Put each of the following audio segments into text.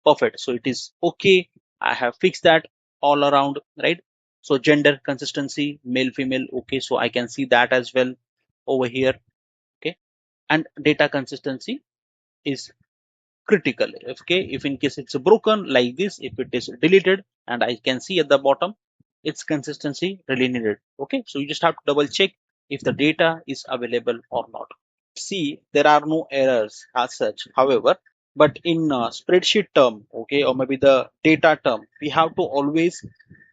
Perfect. So it is okay. I have fixed that all around, right? So gender consistency, male, female, okay. So I can see that as well over here, okay. And data consistency is critical. Okay, if in case it's broken like this, if it is deleted, and I can see at the bottom, its consistency really needed. Okay, so you just have to double check if the data is available or not. See, there are no errors as such. However, but in spreadsheet term, okay, or maybe the data term, we have to always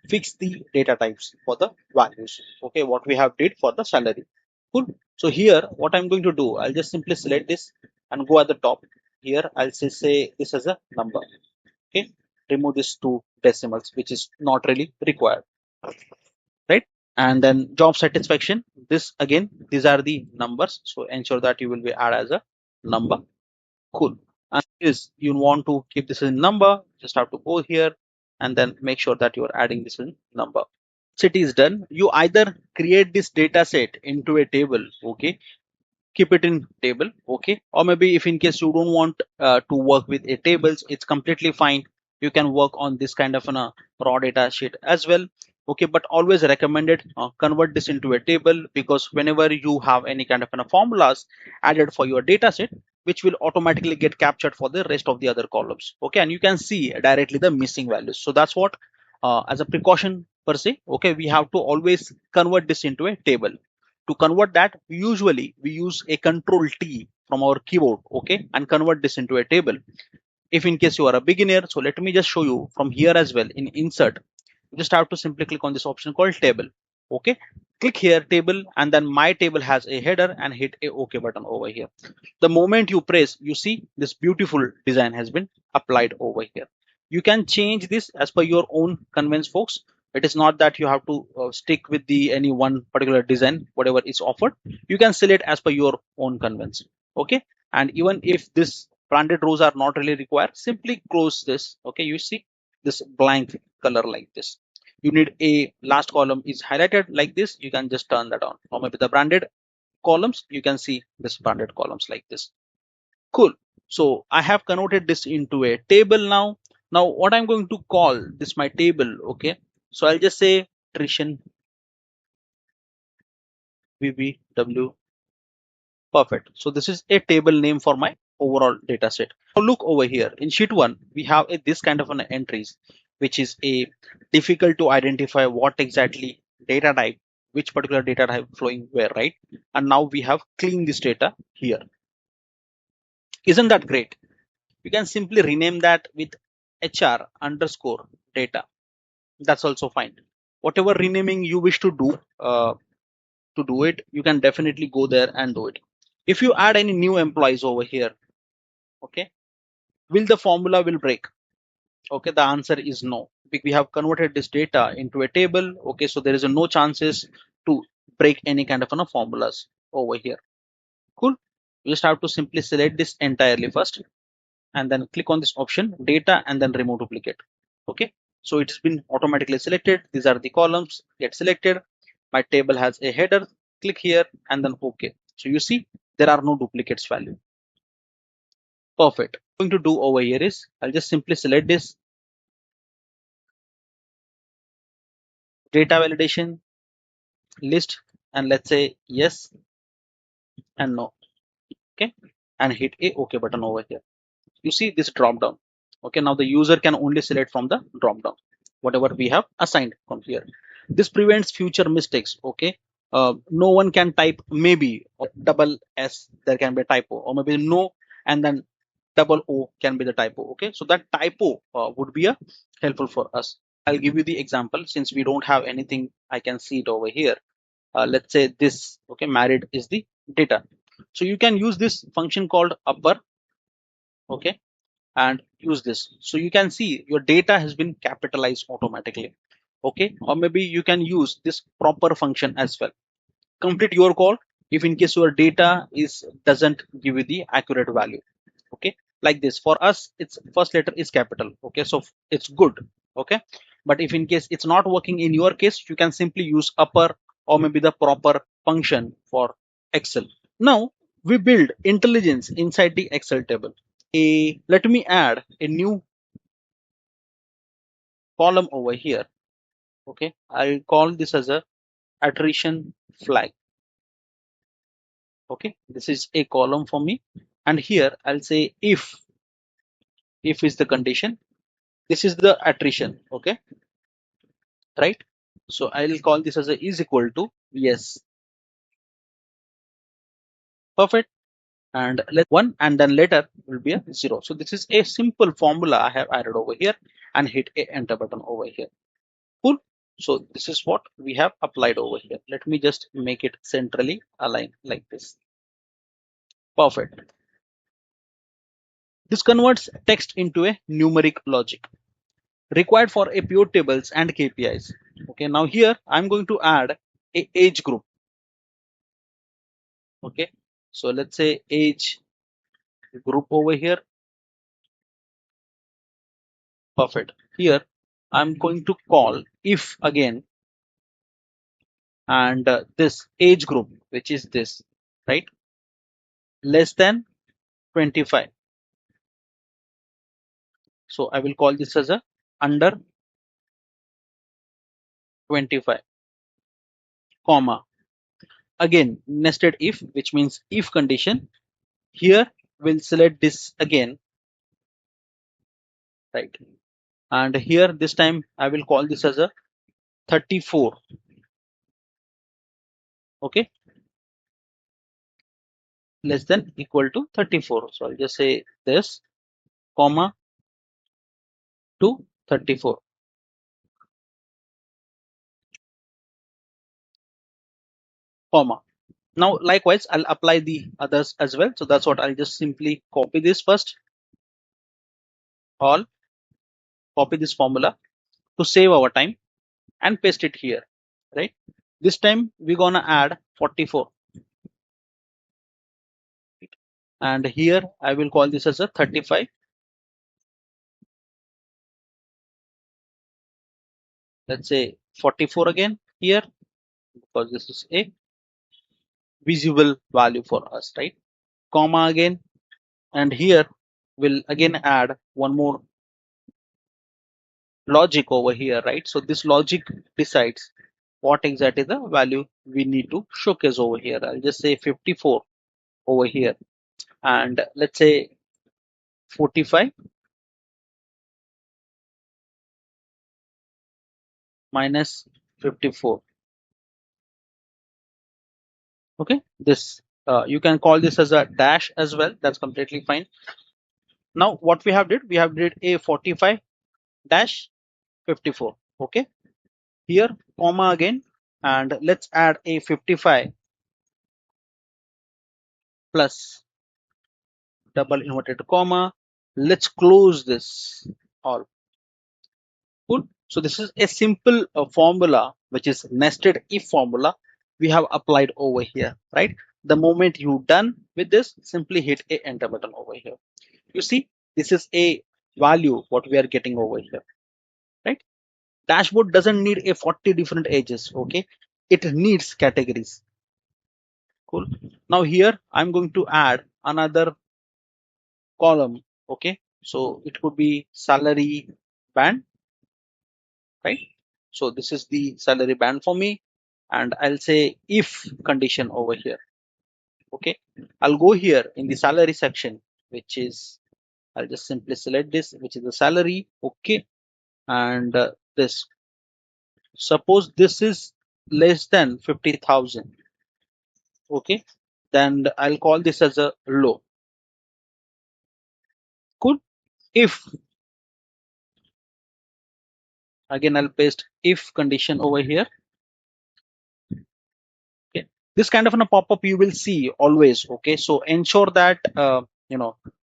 fix the data types for the values. Okay, what we have did for the salary. Cool. So here, what I'm going to do, I'll just simply select this and go at the top. Here, I'll say this as a number. Okay, remove this two decimals, which is not really required, right? And then job satisfaction. This again, these are the numbers. So ensure that you will be add as a number. Cool. And this you want to keep this in number, just have to go here and then make sure that you are adding this in number. So it is done. You either create this data set into a table, okay, keep it in table, okay, or maybe if in case you don't want to work with a tables, it's completely fine. You can work on this kind of a raw data sheet as well, okay, but always recommended convert this into a table, because whenever you have any kind of formulas added for your data set, which will automatically get captured for the rest of the other columns, okay, and you can see directly the missing values. So that's what as a precaution per se, okay, we have to always convert this into a table. To convert that, usually we use a control T from our keyboard, okay, and convert this into a table. If in case you are a beginner, so let me just show you from here as well. In insert, you just have to simply click on this option called table, okay, click here table, and then my table has a header, and hit a OK button over here. The moment you press, you see this beautiful design has been applied over here. You can change this as per your own convenience, folks. It is not that you have to stick with the any one particular design, whatever is offered. You can select as per your own convenience, okay. And even if this branded rows are not really required, simply close this, okay. You see this blank color like this. You need a last column is highlighted like this, you can just turn that on. Or maybe the branded columns, you can see this branded columns like this. Cool. So I have converted this into a table now. Now what I'm going to call this my table, okay. So I'll just say attrition VBW. Perfect. So this is a table name for my overall data set. Now look over here in sheet 1, we have this kind of an entries, which is a difficult to identify what exactly data type, which particular data type flowing where, right? And now we have cleaned this data here. Isn't that great? You can simply rename that with HR underscore data. That's also fine. Whatever renaming you wish to do it, you can definitely go there and do it. If you add any new employees over here, okay, will the formula will break? Okay, the answer is no. We have converted this data into a table, okay, so there is no chances to break any kind of formulas over here. Cool. You just have to simply select this entirely first, and then click on this option data, and then remove duplicate. Okay, so it's been automatically selected. These are the columns get selected. My table has a header, click here and then okay. So you see there are no duplicates value. Perfect. What I'm going to do over here is I'll just simply select this data validation list, and let's say yes and no, okay, and hit a OK button over here. You see this drop down. Okay, now the user can only select from the drop down whatever we have assigned from here. This prevents future mistakes, okay. No one can type maybe or double S, there can be a typo, or maybe no and then double O can be the typo, okay. So that typo would be a helpful for us. I'll give you the example since we don't have anything. I can see it over here. Let's say this, okay, married is the data. So you can use this function called upper, okay, and use this. So you can see your data has been capitalized automatically, okay. Or maybe you can use this proper function as well. Complete your call if in case your data is doesn't give you the accurate value, okay. Like this, for us its first letter is capital, okay, so it's good, okay. But if in case it's not working in your case, you can simply use upper or maybe the proper function for Excel. Now we build intelligence inside the Excel table. Let me add a new column over here. Okay, I'll call this as a attrition flag. Okay, this is a column for me, and here I'll say if is the condition, this is the attrition. Okay, right? So I'll call this as a is equal to yes. Perfect. And let 1 and then later will be a 0. So this is a simple formula I have added over here and hit a enter button over here. Cool. So this is what we have applied over here. Let me just make it centrally aligned like this. Perfect. This converts text into a numeric logic required for a pure tables and KPIs. Okay, now here I'm going to add a age group. Okay, so let's say age group over here. Perfect. Here I'm going to call if again, and this age group, which is this, right, less than 25. So I will call this as a under 25, comma, again nested if, which means if condition. Here we'll select this again, right, and here this time I will call this as a 34. Okay, less than equal to 34. So I'll just say this, comma, to 34, comma. Now likewise I'll apply the others as well. So that's what I'll just simply copy this first, all, copy this formula to save our time and paste it here, right? This time we're gonna add 44, and here I will call this as a 35. Let's say 44 again here, because this is a visible value for us, right? Comma again, and here we'll again add one more logic over here, right? So this logic decides what exactly the value we need to showcase over here. I'll just say 54 over here, and let's say 45 minus 54. Okay, this you can call this as a dash as well. That's completely fine. Now what we have did, we have did a 45 dash 54. Okay, here comma again, and let's add a 55 plus double inverted comma. Let's close this all. Cool. So this is a simple formula, which is nested if formula we have applied over here, right? The moment you done with this, simply hit a enter button over here. You see, this is a value what we are getting over here, right? Dashboard doesn't need a 40 different edges. Okay, it needs categories. Cool. Now here I'm going to add another column. Okay, so it could be salary band, right? So this is the salary band for me, and I'll say if condition over here. Okay, I'll go here in the salary section, which is, I'll just simply select this, which is the salary. Okay, and this, suppose this is less than 50,000. Okay, then I'll call this as a low. Cool. If again I'll paste if condition over here. Okay, this kind of a pop-up you will see always. Okay, so ensure that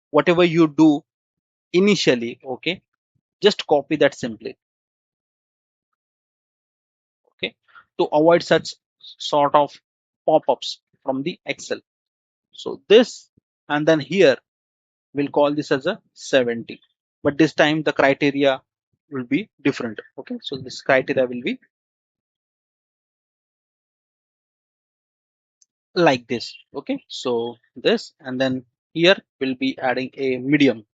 whatever you do initially, okay, just copy that simply. Okay, to avoid such sort of pop-ups from the Excel. So this, and then here we'll call this as a 70, but this time the criteria will be different. Okay, so this criteria will be like this. Okay, so this, and then here we'll be adding a medium.